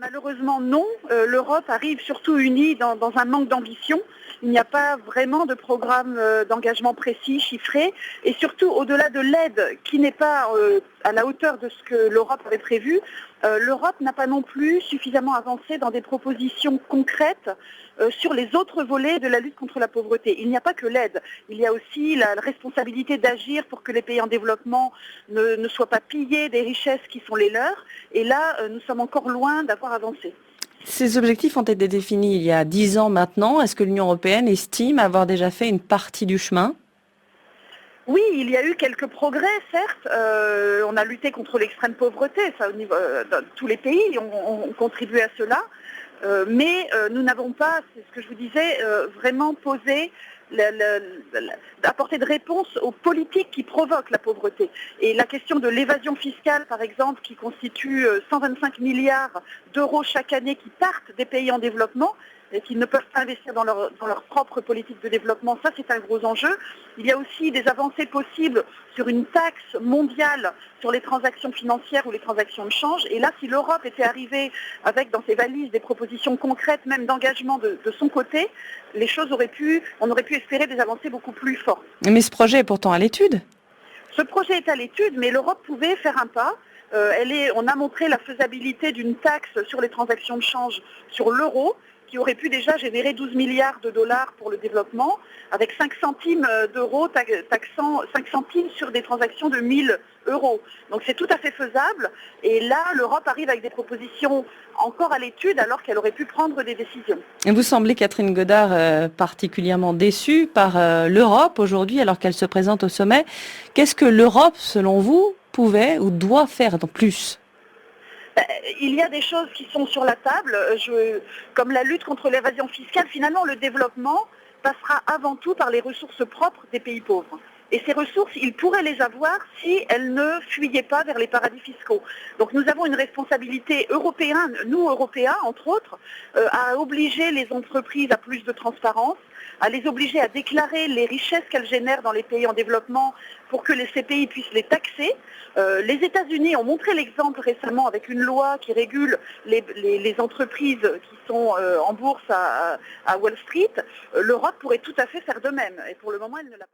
Malheureusement non, l'Europe arrive surtout unie dans un manque d'ambition. Il n'y a pas vraiment de programme d'engagement précis, chiffré, et surtout au-delà de l'aide qui n'est pas à la hauteur de ce que l'Europe avait prévu, l'Europe n'a pas non plus suffisamment avancé dans des propositions concrètes sur les autres volets de la lutte contre la pauvreté. Il n'y a pas que l'aide, il y a aussi la responsabilité d'agir pour que les pays en développement ne soient pas pillés des richesses qui sont les leurs, et là nous sommes encore loin d'avoir avancé. Ces objectifs ont été définis il y a 10 ans maintenant. Est-ce que l'Union européenne estime avoir déjà fait une partie du chemin ? Oui, il y a eu quelques progrès, certes. On a lutté contre l'extrême pauvreté, ça, dans tous les pays ont contribué à cela. Mais nous n'avons pas, c'est ce que je vous disais, vraiment posé, apporté de réponse aux politiques qui provoquent la pauvreté. Et la question de l'évasion fiscale, par exemple, qui constitue 125 milliards d'euros chaque année qui partent des pays en développement, et qui ne peuvent pas investir dans leur propre politique de développement, ça c'est un gros enjeu. Il y a aussi des avancées possibles sur une taxe mondiale sur les transactions financières ou les transactions de change. Et là, si l'Europe était arrivée avec dans ses valises des propositions concrètes, même d'engagement de son côté, on aurait pu espérer des avancées beaucoup plus fortes. Mais ce projet est pourtant à l'étude. Ce projet est à l'étude, mais l'Europe pouvait faire un pas. On a montré la faisabilité d'une taxe sur les transactions de change sur l'euro, qui aurait pu déjà générer 12 milliards de dollars pour le développement, avec 5 centimes d'euros taxant 5 centimes sur des transactions de 1000 euros. Donc c'est tout à fait faisable. Et là, l'Europe arrive avec des propositions encore à l'étude, alors qu'elle aurait pu prendre des décisions. Et vous semblez, Catherine Godard, particulièrement déçue par l'Europe aujourd'hui, alors qu'elle se présente au sommet. Qu'est-ce que l'Europe, selon vous, pouvait ou doit faire de plus ? Il y a des choses qui sont sur la table, comme la lutte contre l'évasion fiscale. Finalement, le développement passera avant tout par les ressources propres des pays pauvres. Et ces ressources, ils pourraient les avoir si elles ne fuyaient pas vers les paradis fiscaux. Donc nous avons une responsabilité européenne, nous Européens entre autres, à obliger les entreprises à plus de transparence, à les obliger à déclarer les richesses qu'elles génèrent dans les pays en développement pour que ces pays puissent les taxer. Les États-Unis ont montré l'exemple récemment avec une loi qui régule les entreprises qui sont en bourse à Wall Street. L'Europe pourrait tout à fait faire de même. Et pour le moment, elle ne l'a pas.